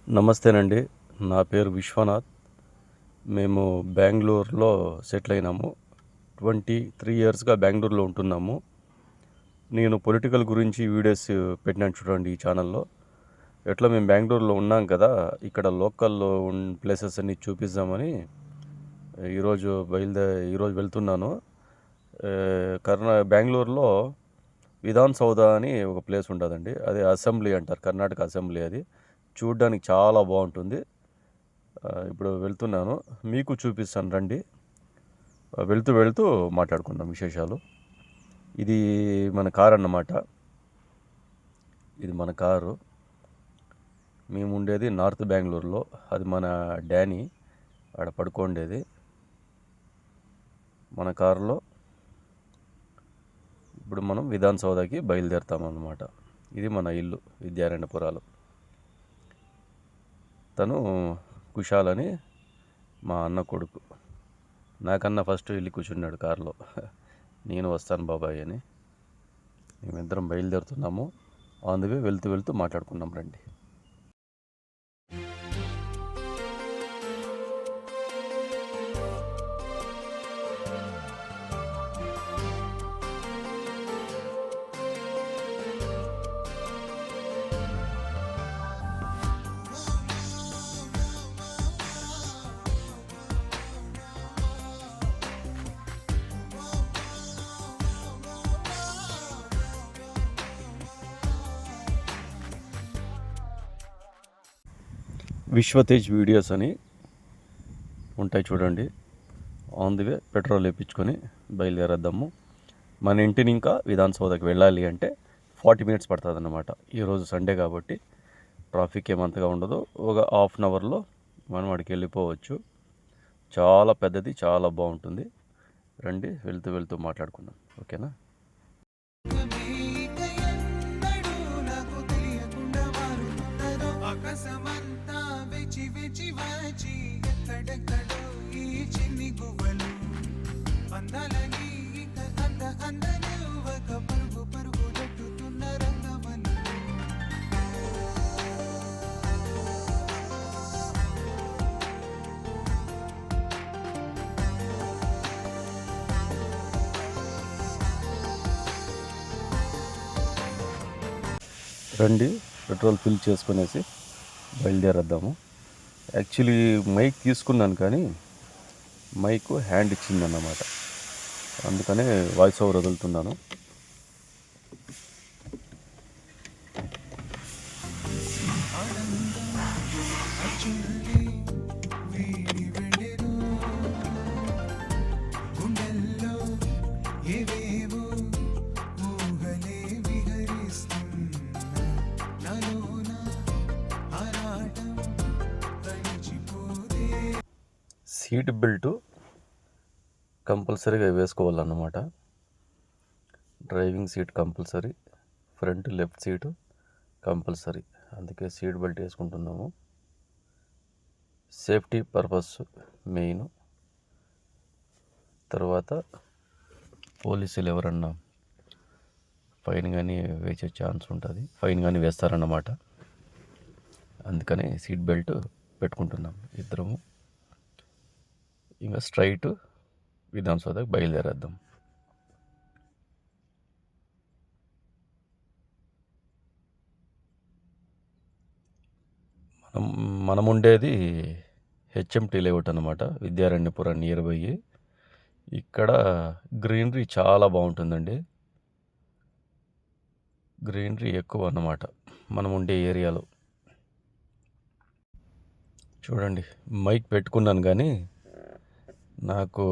నమస్తేనండి. నా పేరు విశ్వనాథ్. మేము బెంగుళూరులో సెటిల్ అయినాము. 23 ఇయర్స్‌గా బెంగుళూరులో ఉంటున్నాము. నేను పొలిటికల్ గురించి వీడియోస్ పెట్టినాను చూడండి ఈ ఛానల్‌లో. ఎట్లా మేము బెంగుళూరులో ఉన్నాం కదా, ఇక్కడ లోకల్‌లో ప్లేసెస్ అన్నీ చూపిద్దామని ఈరోజు వెళ్తున్నాను. బెంగుళూరులో విధాన్ సౌధ అని ఒక ప్లేస్ ఉంటుందండి. అది అసెంబ్లీ అంటారు, కర్ణాటక అసెంబ్లీ. అది చూడడానికి చాలా బాగుంటుంది. ఇప్పుడు వెళ్తున్నాను, మీకు చూపిస్తాను రండి. వెళ్తూ మాట్లాడుకుందాం విశేషాలు. ఇది మన కారు అన్నమాట. ఇది మన కారు. మేము ఉండేది నార్త్ బెంగళూరులో. అది మన డానీ ఆడ పడుకోండేది. మన కారులో ఇప్పుడు మనం విధాన్ సౌధకి బయలుదేరుతామన్నమాట. ఇది మన ఇల్లు, విద్యారణ్యపురాలు. తను కుషాల్ అని మా అన్న కొడుకు. నాకన్నా ఫస్ట్ వెళ్ళి కూర్చున్నాడు కారులో. నేను వస్తాను బాబాయ్ అని. మేమిద్దరం బయలుదేరుతున్నాము. ఆన్ ది వే వెళ్తూ మాట్లాడుకున్నాం రండి. విశ్వతేజ్ వీడియోస్ అని ఉంటాయి చూడండి. ఆన్ ది వే పెట్రోల్ వేయించుకొని బయలుదేరేద్దాము. మన ఇంటిని ఇంకా విధాన్ సౌధకి వెళ్ళాలి అంటే 40 మినిట్స్ పడుతుంది అన్నమాట. ఈరోజు సండే కాబట్టి ట్రాఫిక్ ఏమంతగా ఉండదు. ఒక హాఫ్ అన్ అవర్లో మనం అక్కడికి వెళ్ళిపోవచ్చు. చాలా పెద్దది, చాలా బాగుంటుంది. రండి, వెళ్తూ మాట్లాడుకుందాం. ఓకేనా? రండి, పెట్రోల్ ఫిల్ చేసుకునేసి బయలుదేరేద్దాము. యాక్చువల్లీ మైక్ తీసుకున్నాను కానీ మైక్ హ్యాండ్ ఇచ్చిందన్నమాట. అందుకనే వాయిస్ ఓవర్ వదులుతున్నాను. సీట్ బెల్ట్ కంపల్సరీగా వేసుకోవాలన్నమాట. Driving seat compulsory, front left seat compulsory. అందుకే సీట్ బెల్ట్ వేసుకుంటున్నాము. Safety purpose main. తర్వాత పోలీసులు ఎవరన్నా ఫైన్ కానీ వేసే ఛాన్స్ ఉంటుంది, ఫైన్ కానీ వేస్తారన్నమాట. అందుకని సీట్ బెల్ట్ పెట్టుకుంటున్నాం ఇద్దరము. ఇంకా స్ట్రైట్ విధాన్ సౌధకి బయలుదేరేద్దాం. మనం ఉండేది హెచ్ఎంటీ లేఅవుట్ అన్నమాట, విద్యారణ్యపురం నియర్ బై. ఇక్కడ గ్రీనరీ చాలా బాగుంటుందండి. గ్రీనరీ ఎక్కువ అన్నమాట మనం ఉండే ఏరియాలో. చూడండి, మైక్ పెట్టుకున్నాను కానీ నాకు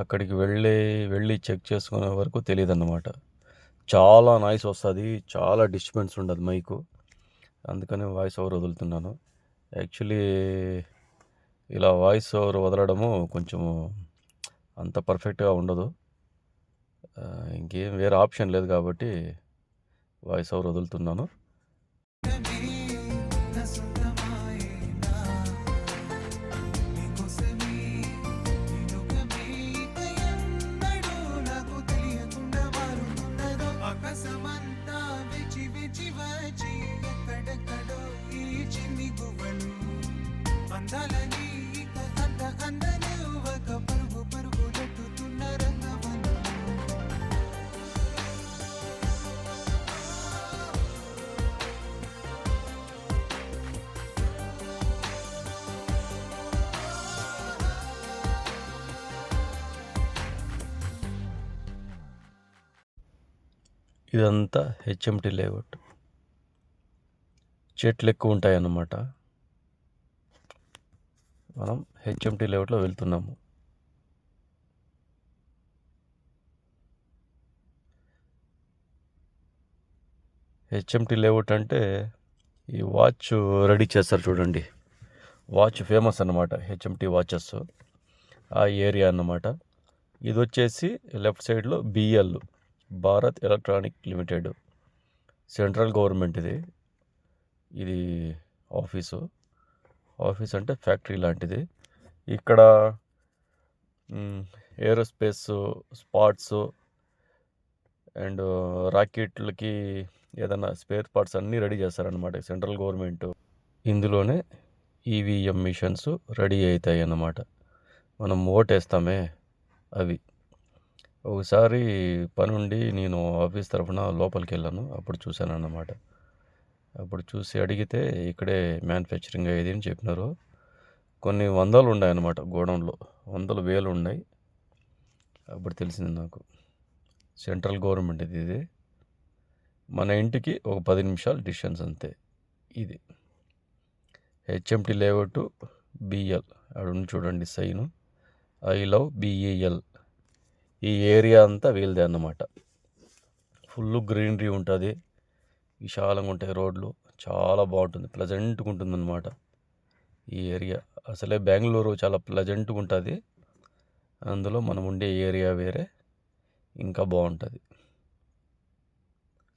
అక్కడికి వెళ్ళి చెక్ చేసుకునే వరకు తెలియదు అన్నమాట. చాలా నాయిస్ వస్తుంది, చాలా డిస్టర్బెన్స్ ఉండదు మైకు. అందుకని వాయిస్ ఓవర్ వదులుతున్నాను. యాక్చువల్లీ ఇలా వాయిస్ ఓవర్ వదలడము కొంచెము అంత పర్ఫెక్ట్గా ఉండదు. ఇంకేం వేరే ఆప్షన్ లేదు కాబట్టి వాయిస్ ఓవర్ వదులుతున్నాను. ఇదంతా హెచ్ఎంటి లేఅవుట్. చెట్లు ఎక్కువ ఉంటాయన్నమాట. మనం హెచ్ఎంటి లేఅవుట్లో వెళ్తున్నాము. హెచ్ఎంటి లేఅవుట్ అంటే ఈ వాచ్ రెడీ చేస్తారు చూడండి, వాచ్ ఫేమస్ అన్నమాట, హెచ్ఎంటి వాచెస్ ఆ ఏరియా అన్నమాట. ఇది వచ్చేసి లెఫ్ట్ సైడ్లో BL, Bharat electronic limited, central government ఇది ఆఫీస్ అంటే ఫ్యాక్టరీ లాంటిది. ఇక్కడ ఏరోస్పేస్ స్పాట్స్ అండ్ రాకెట్లకి ఏదైనా స్పేర్ పార్ట్స్ అన్నీ రెడీ చేస్తారనమాట సెంట్రల్ గవర్నమెంట్. ఇందులోనే ఈవీఎం మిషన్స్ రెడీ అవుతాయి అన్నమాట. మనం ఓటేస్తామే అవి. ఒకసారి పని ఉండి నేను ఆఫీస్ తరఫున లోపలికి వెళ్ళాను, అప్పుడు చూశాను అన్నమాట. అప్పుడు చూసి అడిగితే ఇక్కడే మ్యానుఫ్యాక్చరింగ్ అయ్యేది అని చెప్పినారు. కొన్ని వందలు ఉన్నాయన్నమాట గోడౌన్లో, వందలు వేలు ఉన్నాయి. అప్పుడు తెలిసింది నాకు సెంట్రల్ గవర్నమెంట్ ఇది. మన ఇంటికి ఒక 10 నిమిషాలు డిస్టెన్స్ అంతే. ఇది హెచ్ఎంటి లేఅవుట్ బిఎల్, అక్కడ చూడండి సైను, ఐ లవ్ బిఈఎల్. ఈ ఏరియా అంతా వీళ్ళదే అన్నమాట. ఫుల్ గ్రీనరీ ఉంటుంది, విశాలంగా ఉంటాయి రోడ్లు, చాలా బాగుంటుంది, ప్లెజెంట్గా ఉంటుంది అన్నమాట ఈ ఏరియా. అసలే బెంగళూరు చాలా ప్లెజెంట్గా ఉంటుంది, అందులో మనం ఉండే ఏరియా వేరే, ఇంకా బాగుంటుంది.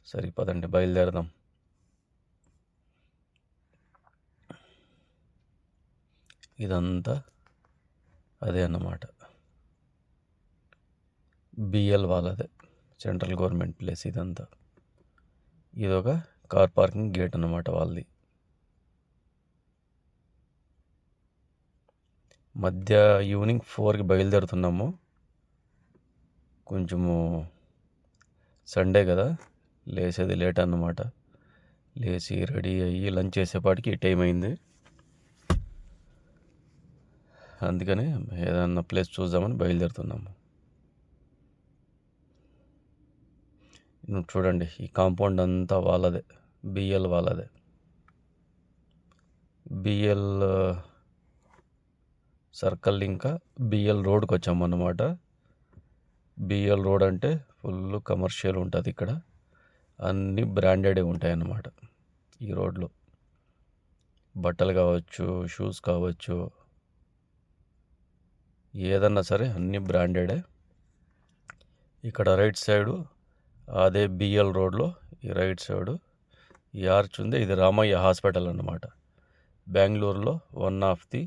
సరిపదండి, బయలుదేరదాం. ఇదంతా అదే అన్నమాట, బిఎల్ వాళ్ళదే, సెంట్రల్ గవర్నమెంట్ ప్లేస్ ఇదంతా. ఇదొక కార్ పార్కింగ్ గేట్ అన్నమాట వాళ్ళది. మధ్య ఈవినింగ్ 4కి బయలుదేరుతున్నాము. కొంచెము సండే కదా, లేచేది లేట్ అన్నమాట. లేచి రెడీ అయ్యి లంచ్ చేసేపాటికి టైం అయింది. అందుకని ఏదన్నా ప్లేస్ చూద్దామని బయలుదేరుతున్నాము. చూడండి, ఈ కాంపౌండ్ అంతా వాళ్ళదే, బిఎల్ వాళ్ళదే. బిఎల్ సర్కిల్ ఇంకా బిఎల్ రోడ్కి వచ్చామన్నమాట. బిఎల్ రోడ్ అంటే ఫుల్ కమర్షియల్ ఉంటుంది ఇక్కడ, అన్నీ బ్రాండెడే ఉంటాయన్నమాట ఈ రోడ్లో. బట్టలు కావచ్చు, షూస్ కావచ్చు, ఏదన్నా సరే అన్నీ బ్రాండెడే. ఇక్కడ రైట్ సైడు అదే బిఎల్ రోడ్లో ఈ రైట్ సైడు ఈ ఆర్చ్ ఉంది, ఇది రామయ్య హాస్పిటల్ అన్నమాట. బెంగళూరులో one of the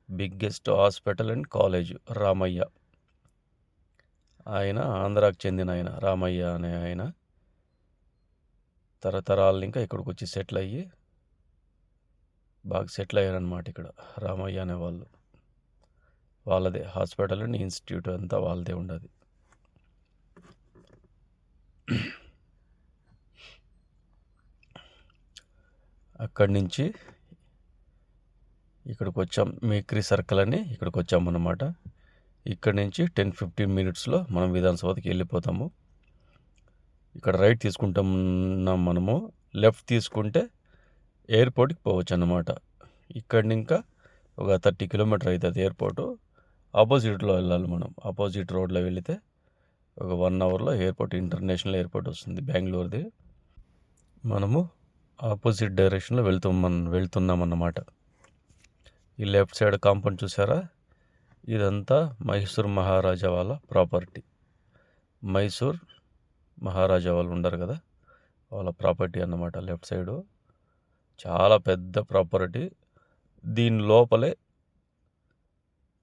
biggest hospital and college Ramaiah. ఆయన ఆంధ్రాకి చెందిన ఆయన, రామయ్య అనే ఆయన. తరతరాలు ఇంకా ఇక్కడికి వచ్చి సెటిల్ అయ్యి బాగా సెటిల్ అయ్యారనమాట ఇక్కడ రామయ్య అనే వాళ్ళు. వాళ్ళదే హాస్పిటల్ అండ్ ఇన్స్టిట్యూట్ అంతా వాళ్ళదే ఉండదు. అక్కడి నుంచి ఇక్కడికి వచ్చాం, మేక్రీ సర్కిల్ అని ఇక్కడికి వచ్చామన్నమాట. ఇక్కడి నుంచి 10-15 మినిట్స్లో మనం విధానసౌధకి వెళ్ళిపోతాము. ఇక్కడ రైట్ తీసుకుంటాం మనము, లెఫ్ట్ తీసుకుంటే ఎయిర్పోర్ట్కి పోవచ్చు అన్నమాట. ఇక్కడి ఇంకా ఒక 30 కిలోమీటర్ అవుతుంది ఎయిర్పోర్టు. ఆపోజిట్లో వెళ్ళాలి మనం, ఆపోజిట్ రోడ్లో వెళితే ఒక 1 అవర్లో ఎయిర్పోర్ట్, ఇంటర్నేషనల్ ఎయిర్పోర్ట్ వస్తుంది బెంగళూరుది. మనము ఆపోజిట్ డైరెక్షన్లో వెళ్తున్నామన్నమాట. ఈ లెఫ్ట్ సైడ్ కాంపౌండ్ చూసారా, ఇదంతా మైసూర్ మహారాజా వాళ్ళ ప్రాపర్టీ. మైసూర్ మహారాజా వాళ్ళు ఉండరు కదా, వాళ్ళ ప్రాపర్టీ అన్నమాట. లెఫ్ట్ సైడు చాలా పెద్ద ప్రాపర్టీ. దీని లోపలే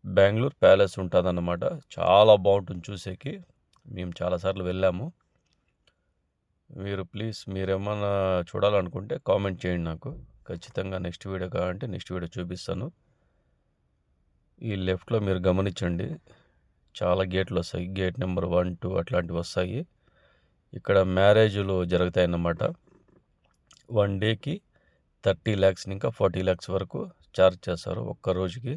బెంగళూరు ప్యాలెస్ ఉంటుందన్నమాట. చాలా బాగుంటుంది చూసేకి, మేము చాలాసార్లు వెళ్ళాము. మీరేమన్నా చూడాలనుకుంటే కామెంట్ చేయండి నాకు, ఖచ్చితంగా నెక్స్ట్ వీడియో కావాలంటే నెక్స్ట్ వీడియో చూపిస్తాను. ఈ లెఫ్ట్లో మీరు గమనించండి, చాలా గేట్లు వస్తాయి, గేట్ నెంబర్ 1, 2 అట్లాంటివి వస్తాయి. ఇక్కడ మ్యారేజ్లు జరుగుతాయన్నమాట. 1 డేకి 30 lakhs ఇంకా 40 lakhs వరకు ఛార్జ్ చేస్తారు ఒక్క రోజుకి.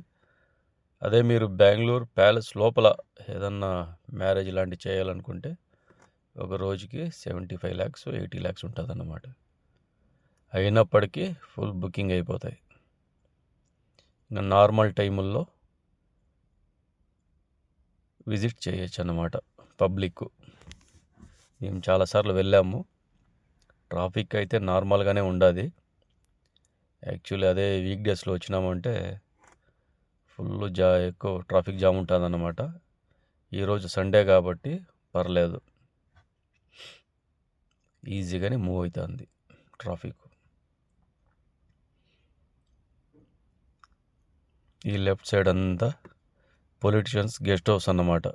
అదే మీరు బెంగళూరు ప్యాలెస్ లోపల ఏదన్నా మ్యారేజ్ లాంటివి చేయాలనుకుంటే ఒక రోజుకి 75 lakhs 80 lakhs ఉంటుంది అన్నమాట. అయినప్పటికీ ఫుల్ బుకింగ్ అయిపోతాయి. ఇంకా నార్మల్ టైముల్లో విజిట్ చేయొచ్చు అన్నమాట పబ్లిక్. మేము చాలాసార్లు వెళ్ళాము. ట్రాఫిక్ అయితే నార్మల్గానే ఉండదు. యాక్చువల్లీ అదే వీక్ డేస్లో వచ్చినామంటే ఫుల్ ఎక్కువ ట్రాఫిక్ జామ్ ఉంటుంది అన్నమాట. ఈరోజు సండే కాబట్టి పర్లేదు, ఈజీగానే మూవ్ అవుతుంది ట్రాఫిక్. ఈ లెఫ్ట్ సైడ్ అంతా పొలిటీషియన్స్ గెస్ట్ హౌస్ అన్నమాట.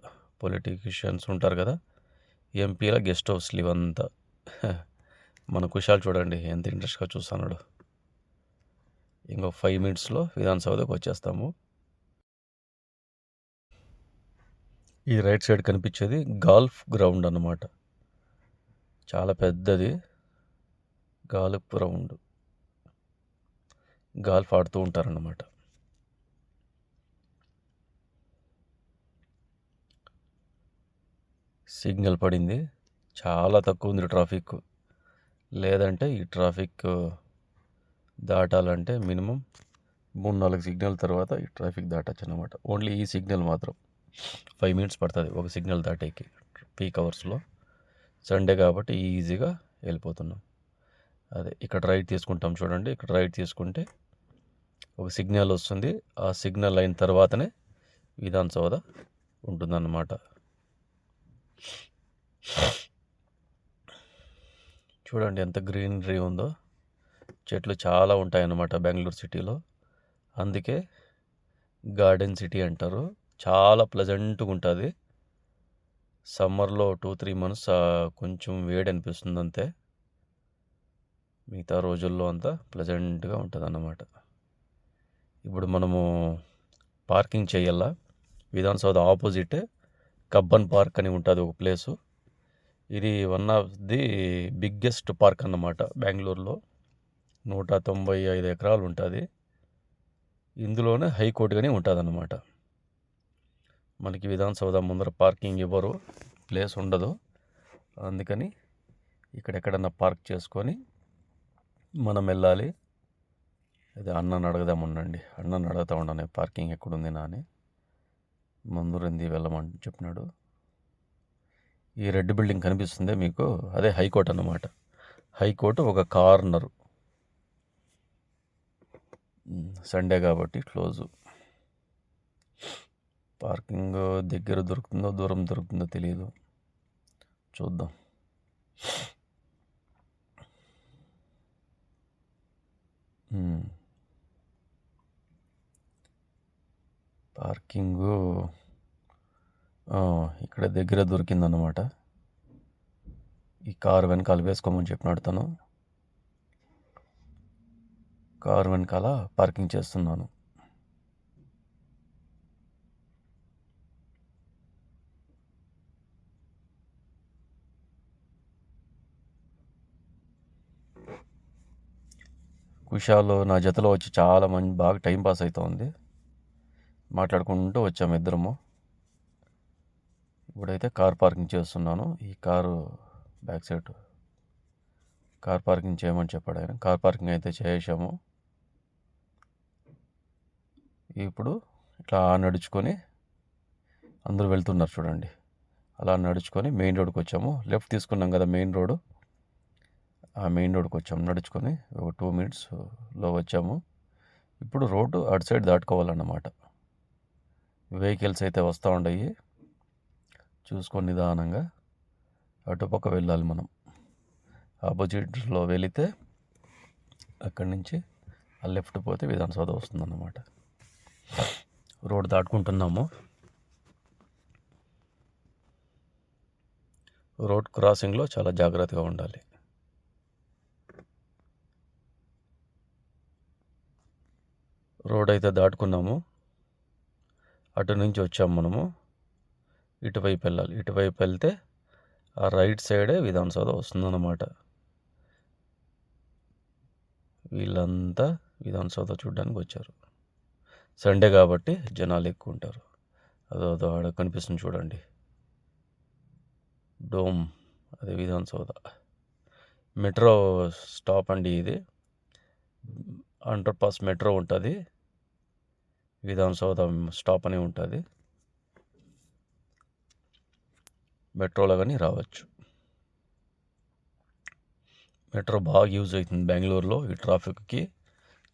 పొలిటీషియన్స్ ఉంటారు కదా, ఎంపీల గెస్ట్ హౌస్లు ఇవంతా. మన కుషాల్ చూడండి ఎంత ఇంట్రెస్ట్గా చూస్తున్నాడు. ఇంకో 5 minutesలో విధానసౌధకు వచ్చేస్తాము. ఈ రైట్ సైడ్ కనిపించేది గాల్ఫ్ గ్రౌండ్ అన్నమాట. చాలా పెద్దది గాల్ఫ్ గ్రౌండ్. గాల్ఫ్ ఆడుతూ ఉంటారన్నమాట. సిగ్నల్ పడింది, చాలా తక్కువ ఉంది ట్రాఫిక్. లేదంటే ఈ ట్రాఫిక్ దాటాలంటే మినిమం 3-4 సిగ్నల్ తర్వాత ఈ ట్రాఫిక్ దాటచ్చు అన్నమాట. ఓన్లీ ఈ సిగ్నల్ మాత్రం 5 minutes పడుతుంది ఒక సిగ్నల్ దాటేకి. పీక్ అవర్స్లో సండే కాబట్టి ఈజీగా వెళ్ళిపోతున్నాం. అదే ఇక్కడ రైట్ తీసుకుంటాం చూడండి. ఇక్కడ రైట్ తీసుకుంటే ఒక సిగ్నల్ వస్తుంది. ఆ సిగ్నల్ అయిన తర్వాతనే విధానసౌధ ఉంటుందన్నమాట. చూడండి ఎంత గ్రీనరీ ఉందో. చెట్లు చాలా ఉంటాయన్నమాట బెంగళూరు సిటీలో. అందుకే గార్డెన్ సిటీ అంటారు. చాలా ప్లెజెంట్గా ఉంటుంది. సమ్మర్లో 2-3 months కొంచెం వేడి అనిపిస్తుంది అంతే. మిగతా రోజుల్లో అంతా ప్లెజెంట్గా ఉంటుంది అన్నమాట. ఇప్పుడు మనము పార్కింగ్ చేయాలా. విధానసౌధ ఆపోజిటే కబ్బన్ పార్క్ అని ఉంటుంది ఒక ప్లేసు. ఇది one of the biggest park అన్నమాట బెంగళూరులో. 195 ఎకరాలు ఉంటుంది. ఇందులోనే హైకోర్టు కానీ ఉంటుంది అన్నమాట. మనకి విధానసౌధ ముందర పార్కింగ్ ఇవ్వరు, ప్లేస్ ఉండదు. అందుకని ఇక్కడెక్కడన్నా పార్క్ చేసుకొని మనం వెళ్ళాలి. అదే అన్నని అడగదాం ఉండండి. అన్నని అడుగుతా ఉన్నాను పార్కింగ్ ఎక్కడుంది నా అని. ముందు రంది వెళ్ళమని చెప్పినాడు. ఈ రెడ్ బిల్డింగ్ కనిపిస్తుంది మీకు, అదే హైకోర్టు అన్నమాట. హైకోర్టు ఒక కార్నరు. సండే కాబట్టి క్లోజు. పార్కింగ్ దగ్గర దొరుకుతుందో దూరం దొరుకుతుందో తెలియదు, చూద్దాం. పార్కింగు ఇక్కడ దగ్గర దొరికిందన్నమాట. ఈ కారు వెనకాల వేసుకోమని చెప్పినాడు తను. కారు వెనకాల పార్కింగ్ చేస్తున్నాను. కుషాలు నా జతలో వచ్చి చాలా బాగా టైం పాస్ అవుతుంది. మాట్లాడుకుంటూ వచ్చాము ఇద్దరము. ఇప్పుడైతే కార్ పార్కింగ్ చేస్తున్నాను. ఈ car back side car parking చేయమని చెప్పాడు ఆయన. కార్ పార్కింగ్ అయితే చేసాము. ఇప్పుడు ఇట్లా నడుచుకొని అందరూ వెళ్తున్నారు చూడండి. అలా నడుచుకొని మెయిన్ రోడ్కి వచ్చాము. లెఫ్ట్ తీసుకున్నాం కదా మెయిన్ రోడ్, ఆ మెయిన్ రోడ్కి వచ్చాము నడుచుకొని. ఒక 2 minutesలో వచ్చాము. ఇప్పుడు రోడ్డు అటు సైడ్ దాటుకోవాలన్నమాట. వెహికల్స్ అయితే వస్తూ ఉన్నాయి, చూసుకొని నిదానంగా అటుపక్క వెళ్ళాలి మనం. ఆపోజిట్లో వెళితే అక్కడి నుంచి ఆ లెఫ్ట్ పోతే విధానసౌధ వస్తుందన్నమాట. రోడ్ దాటుకుంటున్నాము. రోడ్ క్రాసింగ్లో చాలా జాగ్రత్తగా ఉండాలి. రోడ్ అయితే దాటుకున్నాము. అటు నుంచి వచ్చాము మనము. ఇటువైపు వెళ్ళాలి. ఇటువైపు వెళ్తే ఆ రైట్ సైడే విధానసౌధ వస్తుందన్నమాట. వీళ్ళంతా విధానసౌధ చూడడానికి వచ్చారు. సండే కాబట్టి జనాలు ఎక్కువ ఉంటారు. అదో ఆడ కనిపిస్తుంది చూడండి, డోమ్ అదే విధాన్ సౌధ మెట్రో స్టాప్ అండి ఇది. అండర్ పాస్ మెట్రో ఉంటుంది, విధాన్ సౌధ స్టాప్ అని ఉంటుంది. మెట్రోలో కానీ రావచ్చు. మెట్రో బాగా యూజ్ అవుతుంది బెంగళూరులో. ఈ ట్రాఫిక్కి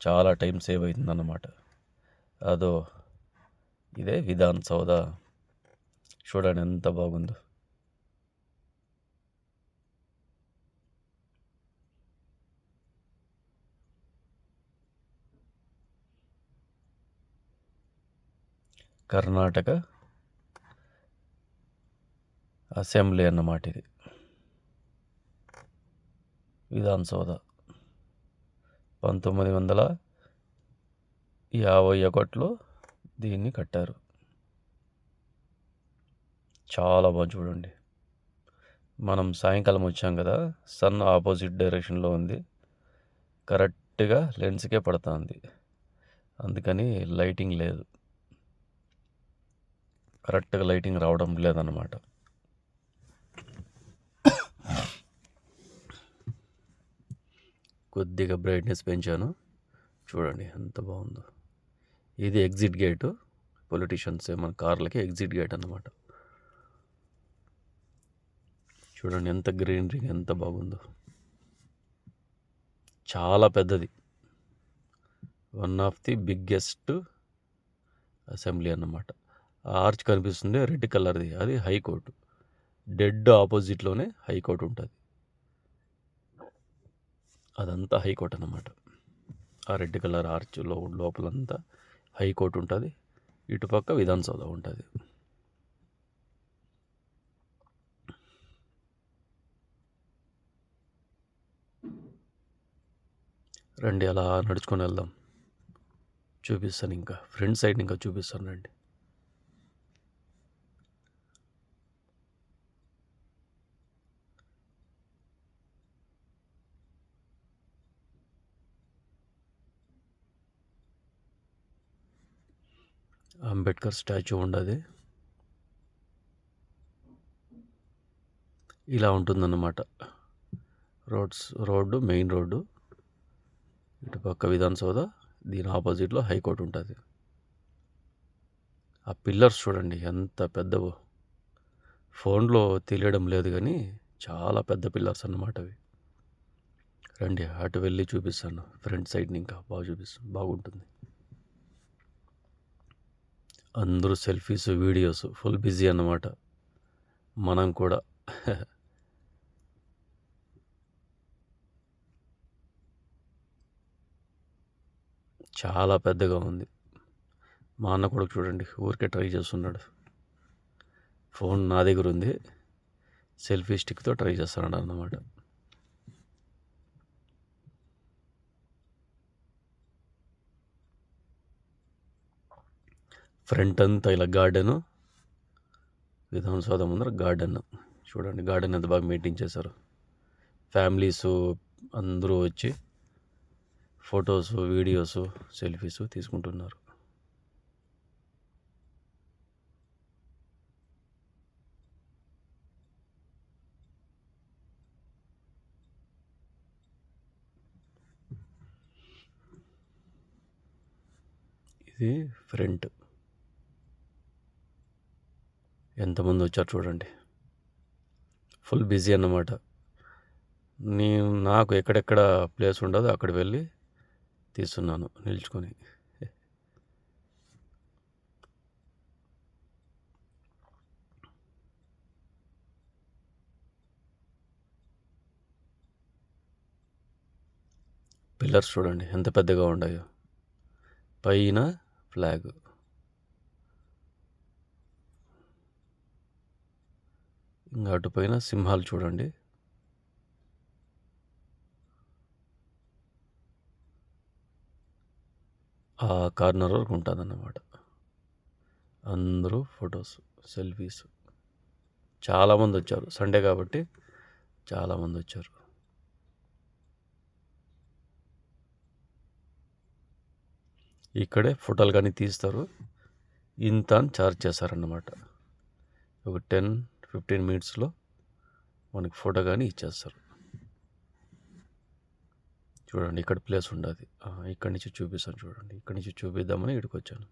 చాలా టైం సేవ్ అవుతుంది అన్నమాట. అదో ఇదే విధాన్ సౌధ. చూడండి ఎంత బాగుందో. కర్ణాటక అసెంబ్లీ అన్నమాట ఇది, విధాన్ సౌధ. 1951లో దీన్ని కట్టారు. చాలా బాగా చూడండి. మనం సాయంకాలం వచ్చాం కదా, సన్ ఆపోజిట్ డైరెక్షన్లో ఉంది, కరెక్ట్గా లెన్స్కే పడుతుంది. అందుకని లైటింగ్ లేదు, కరెక్ట్గా లైటింగ్ రావడం లేదన్నమాట. కొద్దిగా బ్రైట్నెస్ పెంచాను, చూడండి ఎంత బాగుందో. ఇది ఎగ్జిట్ గేటు, పొలిటీషియన్స్ మన కార్లకి ఎగ్జిట్ గేట్ అన్నమాట. చూడండి ఎంత గ్రీనరీ, ఎంత బాగుందో. చాలా పెద్దది, one of the biggest assembly అన్నమాట. ఆర్చ్ కనిపిస్తుంది రెడ్ కలర్ది, అది హైకోర్టు. డెడ్ ఆపోజిట్లోనే హైకోర్టు ఉంటుంది. అదంతా హైకోర్టు అన్నమాట. ఆ రెడ్ కలర్ ఆర్చ్లో లోపలంతా హైకోర్టు ఉంటుంది, ఇటుపక్క విధాన్ సౌధ ఉంటుంది. రండి అలా నడుచుకొని వెళ్దాం, చూపిస్తాను. ఇంకా ఫ్రంట్ సైడ్ ఇంకా చూపిస్తాను రండి. అంబేద్కర్ స్టాచ్యూ ఉండదు, ఇలా ఉంటుందన్నమాట. రోడ్డు మెయిన్ రోడ్డు, ఇటుపక్క విధాన్ సౌధ, దీని ఆపోజిట్లో హైకోర్టు ఉంటుంది. ఆ పిల్లర్స్ చూడండి ఎంత పెద్దవో. ఫోన్లో తెలియడం లేదు కానీ చాలా పెద్ద పిల్లర్స్ అన్నమాట అవి. రండి అటు వెళ్ళి చూపిస్తాను, ఫ్రంట్ సైడ్ని ఇంకా బాగా చూపిస్తాను, బాగుంటుంది. అందరూ సెల్ఫీస్ వీడియోస్ ఫుల్ బిజీ అన్నమాట, మనం కూడా. చాలా పెద్దగా ఉంది. మా అన్న కూడా చూడండి ఊరికే ట్రై చేస్తున్నాడు. ఫోన్ నా దగ్గర ఉంది, సెల్ఫీ స్టిక్తో ట్రై చేస్తున్నాడు అన్నమాట. ఫ్రంట్ అంతా ఇలా గార్డెను, విధాన సౌధ ముందర గార్డెన్. చూడండి గార్డెన్ ఎంత బాగా మెయింటైన్ చేశారు. ఫ్యామిలీస్ అందరూ వచ్చి ఫొటోస్, వీడియోస్, సెల్ఫీస్ తీసుకుంటున్నారు. ఇది ఫ్రంట్, ఎంతమంది వచ్చారు చూడండి, ఫుల్ బిజీ అన్నమాట. నాకు ఎక్కడెక్కడ ప్లేస్ ఉండదో అక్కడ వెళ్ళి తీస్తున్నాను నిల్చుకొని. పిల్లర్స్ చూడండి ఎంత పెద్దగా ఉన్నాయో, పైన ఫ్లాగ్, ఇంకా అటుపైన సింహాలు చూడండి. ఆ కార్నర్ వరకు ఉంటుంది అన్నమాట. అందరూ ఫొటోస్, సెల్ఫీస్. చాలామంది వచ్చారు, సండే కాబట్టి చాలామంది వచ్చారు. ఇక్కడే ఫోటోలు కానీ తీస్తారు, ఇంత అని ఛార్జ్ చేస్తారన్నమాట. ఒక 10-15 మినిట్స్లో మనకి ఫోటో కానీ ఇచ్చేస్తారు. చూడండి ఇక్కడ ప్లేస్ ఉండదు. ఇక్కడి నుంచి చూపిస్తాను చూడండి. ఇక్కడి నుంచి చూపిద్దామని ఇక్కడికి వచ్చాను.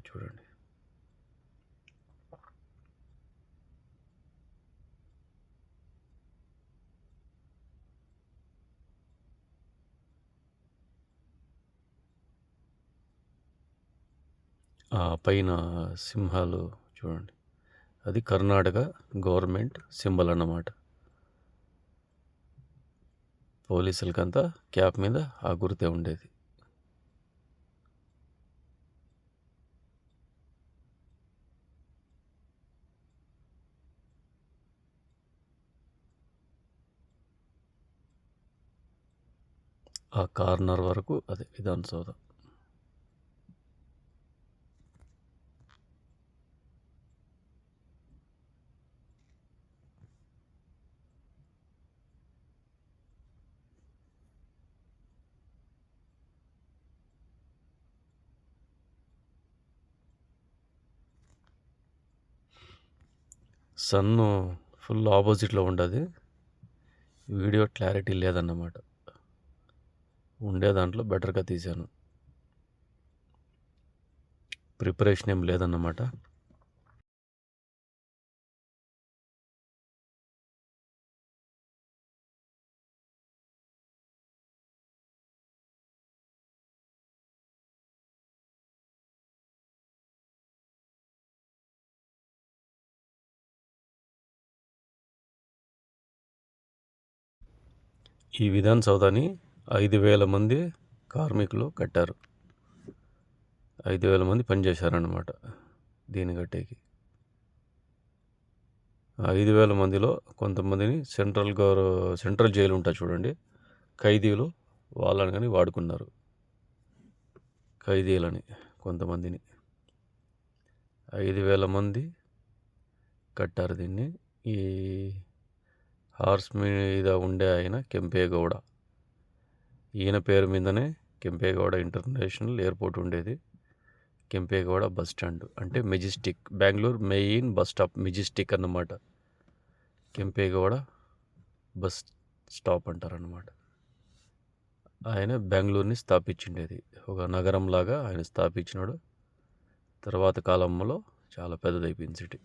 చూడండి పైన సింహాలు చూడండి. అది కర్ణాటక గవర్నమెంట్ సింబల్ అన్నమాట. పోలీసులకంతా క్యాప్ మీద ఆ గుర్తే ఉండేది. ఆ కార్నర్ వరకు అదే విధాన సౌధ. సన్ను ఫుల్ ఆపోజిట్లో ఉండదు. వీడియో క్లారిటీ లేదన్నమాట. ఉండే దాంట్లో బెటర్గా తీశాను. ప్రిపరేషన్ ఏం లేదన్నమాట. ఈ విధాన సౌధాని 5,000 మంది కార్మికులు కట్టారు. 5,000 మంది పనిచేశారన్నమాట దీన్ని కట్టేకి. 5,000 మందిలో కొంతమందిని సెంట్రల్ జైలు ఉంటాయి చూడండి, ఖైదీలు, వాళ్ళని కానీ వాడుకున్నారు. ఖైదీలని కొంతమందిని 5,000 మంది కట్టారు దీన్ని. ఈ హార్స్ మీద ఉండే ఆయన కెంపేగౌడ. ఈయన పేరు మీదనే కెంపేగౌడ ఇంటర్నేషనల్ ఎయిర్పోర్ట్ ఉండేది. కెంపేగౌడ బస్ స్టాండ్ అంటే Majestic, Bengaluru main bus stop Majestic అన్నమాట. కెంపేగౌడ బస్ స్టాప్ అంటారన్నమాట. ఆయన బెంగళూరుని స్థాపించిండేది. ఒక నగరంలాగా ఆయన స్థాపించినాడు. తర్వాత కాలంలో చాలా పెద్దదైపోయింది సిటీ.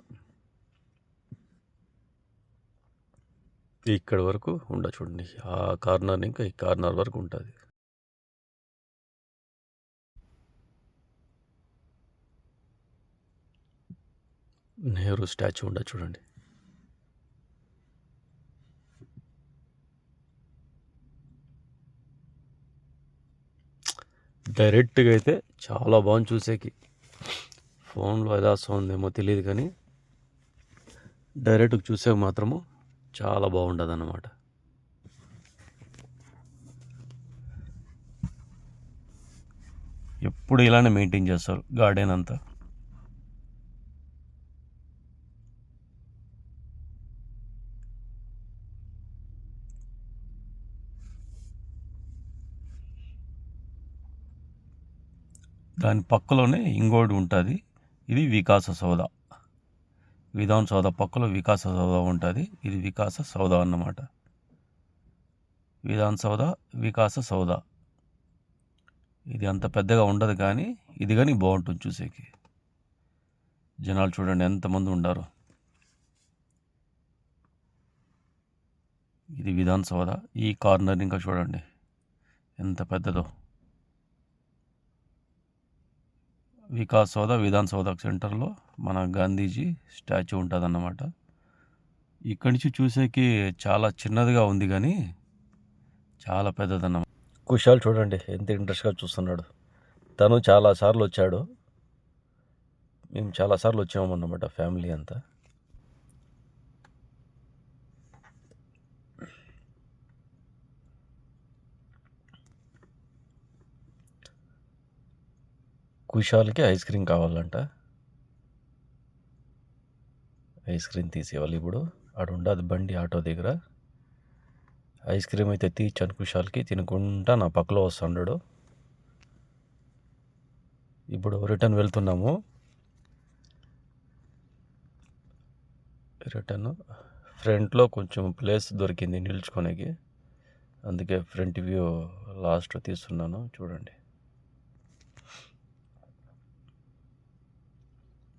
ఇక్కడ వరకు చూడండి. ఆ కార్నర్ ఇంకా ఈ కార్నర్ వరకు ఉంటుంది. నెహ్రూ స్టాచ్యూ చూడండి. డైరెక్ట్గా అయితే చాలా బాగుంది చూసేకి. ఫోన్లో ఎలా ఉందేమో తెలియదు కానీ డైరెక్ట్గా చూసేకి మాత్రము చాలా బాగుంటుంది అన్నమాట. ఎప్పుడు ఇలానే మెయింటైన్ చేస్తారు గార్డెన్ అంతా. దాని పక్కలోనే ఇంకోటి ఉంటుంది. ఇది వికాస సౌధ. విధాన సౌధ పక్కలో వికాస సౌధ ఉంటుంది. ఇది వికాస సౌధ అన్నమాట. విధాన సౌధ, వికాస సౌధ. ఇది అంత పెద్దగా ఉండదు కానీ ఇది కానీ బాగుంటుంది చూసేకి. జనాలు చూడండి ఎంతమంది ఉండారు. ఇది విధాన సౌధ. ఈ కార్నర్ ఇంకా చూడండి ఎంత పెద్దదో. వికాస్ సౌధ, విధాన సౌధ సెంటర్లో మన గాంధీజీ స్టాచ్యూ ఉంటుంది అన్నమాట. ఇక్కడి నుంచి చూసేకి చాలా చిన్నదిగా ఉంది కానీ చాలా పెద్దదన్నమాట. కుషాల్ చూడండి ఎంత ఇంట్రెస్ట్గా చూస్తున్నాడు. తను చాలాసార్లు వచ్చాడు. మేము చాలాసార్లు వచ్చామన్నమాట ఫ్యామిలీ అంతా. కుషాల్కి ఐస్ క్రీమ్ కావాలంట. ఐస్ క్రీమ్ తీసేవాళ్ళు ఇప్పుడు. ఆడు ఉండదు బండి ఆటో దగ్గర. ఐస్ క్రీమ్ అయితే తీర్చాను కుషాల్కి. తినుకుంటా నా పక్కలో వస్తున్నాడు. ఇప్పుడు రిటర్న్ వెళ్తున్నాము. రిటర్న్ ఫ్రంట్లో కొంచెం ప్లేస్ దొరికింది నిల్చుకోనికి, అందుకే ఫ్రంట్ వ్యూ లాస్ట్ తీస్తున్నాను. చూడండి,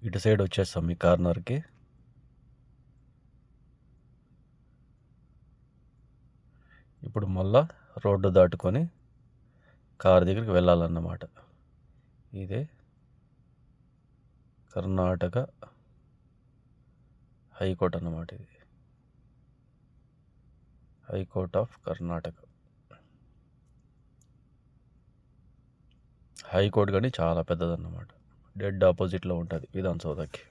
ఇటు సైడ్ వచ్చేస్తాం ఈ కార్నర్కి. ఇప్పుడు మళ్ళా రోడ్డు దాటుకొని కార్ దగ్గరికి వెళ్ళాలన్నమాట. ఇదే కర్ణాటక హైకోర్ట్ అన్నమాట. ఇది హైకోర్ట్ ఆఫ్ కర్ణాటక. హైకోర్టు కానీ చాలా పెద్దదన్నమాట. డెడ్ ఆపోజిట్లో ఉంటుంది విధానసౌధకి.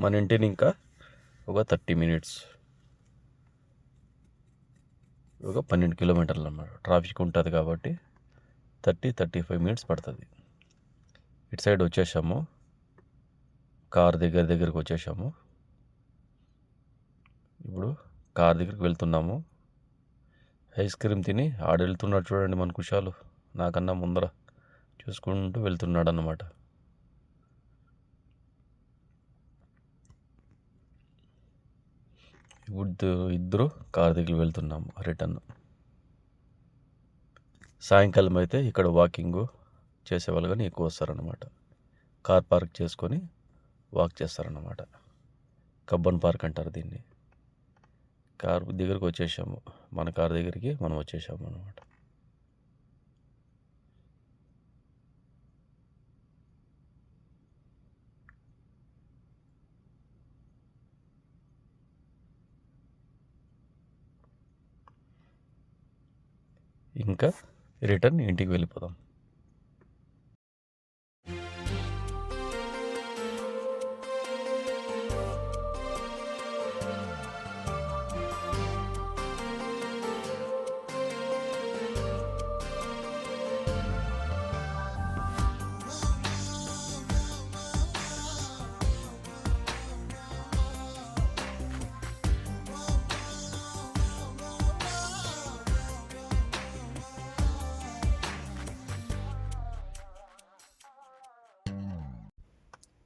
మన ఇంటిని ఇంకా ఒక 30 మినిట్స్, ఒక 12 కిలోమీటర్లు అన్నమాట. ట్రాఫిక్ ఉంటుంది కాబట్టి 30-35 మినిట్స్ పడుతుంది. ఇటు సైడ్ వచ్చేసాము, కార్ దగ్గరికి వచ్చేసాము. ఇప్పుడు కార్ దగ్గరికి వెళ్తున్నాము. ఐస్ క్రీమ్ తిని ఆడ వెళ్తున్నాడు చూడండి మన కుషాలు, నాకన్నా ముందర చూసుకుంటూ వెళ్తున్నాడు అన్నమాట. ఇద్దరు కార్ దగ్గరికి వెళ్తున్నాము రిటర్న్. సాయంకాలం అయితే ఇక్కడ వాకింగ్ చేసేవాళ్ళు కానీ ఎక్కువ వస్తారన్నమాట. కార్ పార్క్ చేసుకొని వాక్ చేస్తారన్నమాట. కబ్బన్ పార్క్ అంటారు దీన్ని. కార్ దగ్గరికి వచ్చేసాము, మన కార్ దగ్గరికి మనం వచ్చేసాము అన్నమాట. ఇంకా రిటర్న్ ఇంటికి వెళ్ళిపోదాం.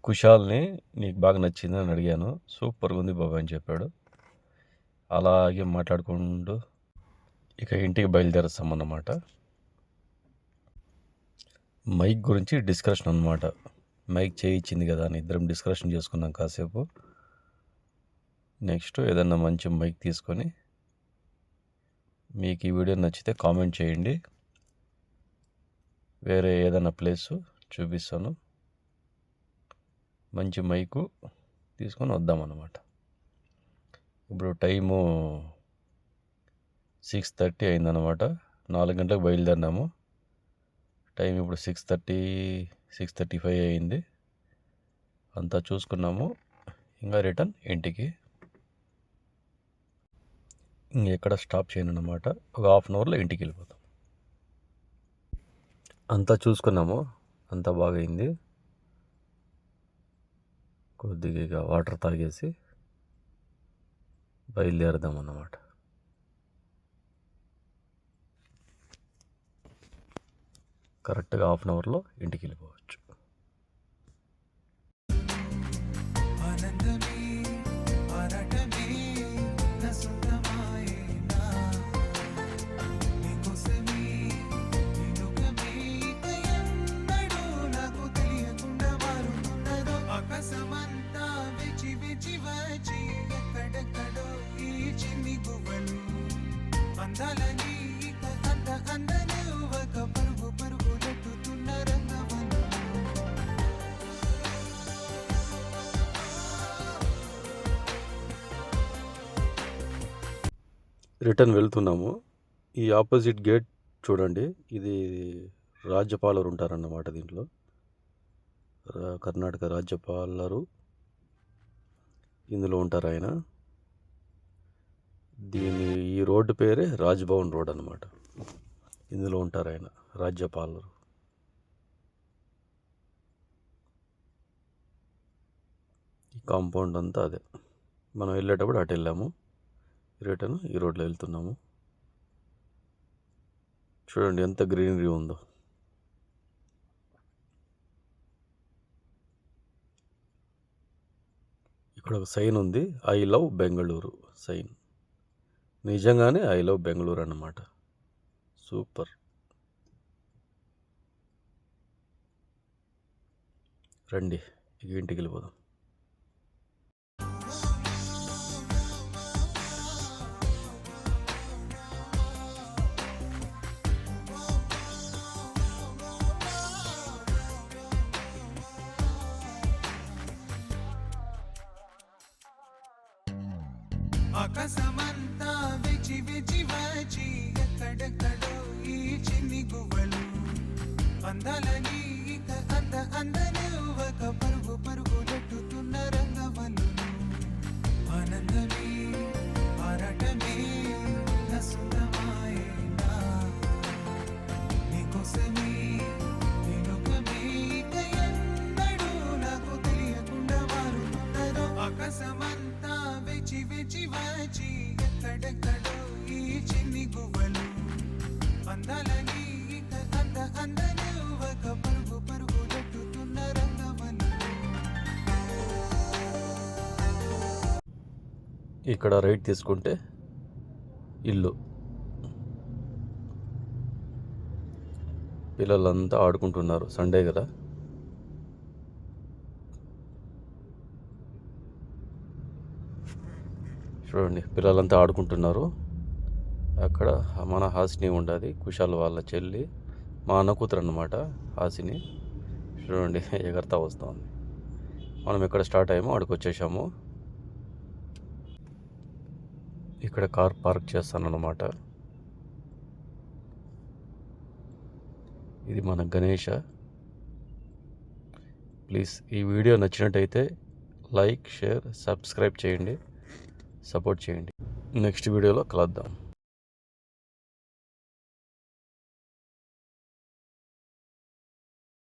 కుషాల్ని నీకు బాగా నచ్చింది అని అడిగాను. సూపర్గా ఉంది బాబా అని చెప్పాడు. అలాగే మాట్లాడుకుంటూ ఇక ఇంటికి బయలుదేరుస్తామన్నమాట. మైక్ గురించి డిస్కషన్ అన్నమాట. మైక్ చేయించింది కదా అని ఇద్దరం డిస్కషన్ చేసుకున్నాం కాసేపు. నెక్స్ట్ ఏదన్నా మంచి మైక్ తీసుకొని, మీకు ఈ వీడియో నచ్చితే కామెంట్ చేయండి, వేరే ఏదైనా ప్లేసు చూపిస్తాను. మంచి మైకు తీసుకొని వద్దామన్నమాట. ఇప్పుడు టైము 6:30 అయిందన్నమాట. 4 గంటలకు బయలుదేరినాము. టైం ఇప్పుడు 6:35 అయింది. అంతా చూసుకున్నాము. ఇంకా రిటర్న్ ఇంటికి. ఇంకెక్కడ స్టాప్ చేయను అన్నమాట. ఒక 1/2 అవర్లో ఇంటికి వెళ్ళిపోతాం. అంతా చూసుకున్నాము, అంతా బాగైంది. కొద్దిగా వాటర్ తాగేసి బయలుదేరదాం అన్నమాట. కరెక్ట్గా 1/2 అవర్లో ఇంటికి వెళ్ళిపోవచ్చు. రిటర్న్ వెళ్తున్నాము. ఈ ఆపోజిట్ గేట్ చూడండి, ఇది రాజ్యపాలరు ఉంటారన్నమాట. దీంట్లో కర్ణాటక రాజ్యపాలరు ఇందులో ఉంటారు ఆయన. ఈ రోడ్డు పేరే రాజ్భవన్ రోడ్ అన్నమాట. ఇందులో ఉంటారు ఆయన రాజ్యపాలరు. ఈ కాంపౌండ్ అంతా అదే. మనం వెళ్ళేటప్పుడు అటు వెళ్ళాము, రిటర్న్ ఈ రోడ్లో వెళ్తున్నాము. చూడండి ఎంత గ్రీనరీ ఉందో. ఇక్కడ ఒక సైన్ ఉంది, ఐ లవ్ బెంగళూరు సైన్. నిజంగానే ఐ లవ్ బెంగళూరు అన్నమాట. సూపర్. రండి ఇక ఇంటికి వెళ్ళిపోదాం. ఆకాశమంతా విచి విచి వాచి ఎక్కడెక్కడో ఈ చిన్ని గువ్వలు అందాలని ఇక అందని ఒక పరుగు పరుగు నెట్టుతున్న రంగవల్లు ఆనందమే ఆరాటమే నసుతమాయేనా నీకోసమే నేనొకమే ఇక ఎన్నడూ నాకు తెలియకుండా మారుతున్నదో ఆకాశమంతా విచి విచి వాచి ఎక్కడెక్కడో ఈ చిన్ని గువ్వలు అందాలని ఇక అందని ఒక పరుగు పరుగు నెట్టుతున్న రంగవల్లు. ఇక్కడ రైట్ తీసుకుంటే ఇల్లు. పిల్లలంతా ఆడుకుంటున్నారు, సండే కదా. చూడండి పిల్లలంతా ఆడుకుంటున్నారు. అక్కడ మన హాసిని ఉండదు, కుశాల్ వాళ్ళ చెల్లి, మా అన్న కూతురు అన్నమాట హాసిని. చూడండి ఎగరతా వస్తుంది. మనం ఎక్కడ స్టార్ట్ అయ్యామో అక్కడికి వచ్చేసాము. ఇక్కడ కార్ పార్క్ చేస్తాను అన్నమాట. ఇది మన గణేష. ప్లీజ్ ఈ వీడియో నచ్చినట్టయితే లైక్, షేర్, సబ్స్క్రైబ్ చేయండి, సపోర్ట్ చేయండి. నెక్స్ట్ వీడియోలో కలుద్దాం.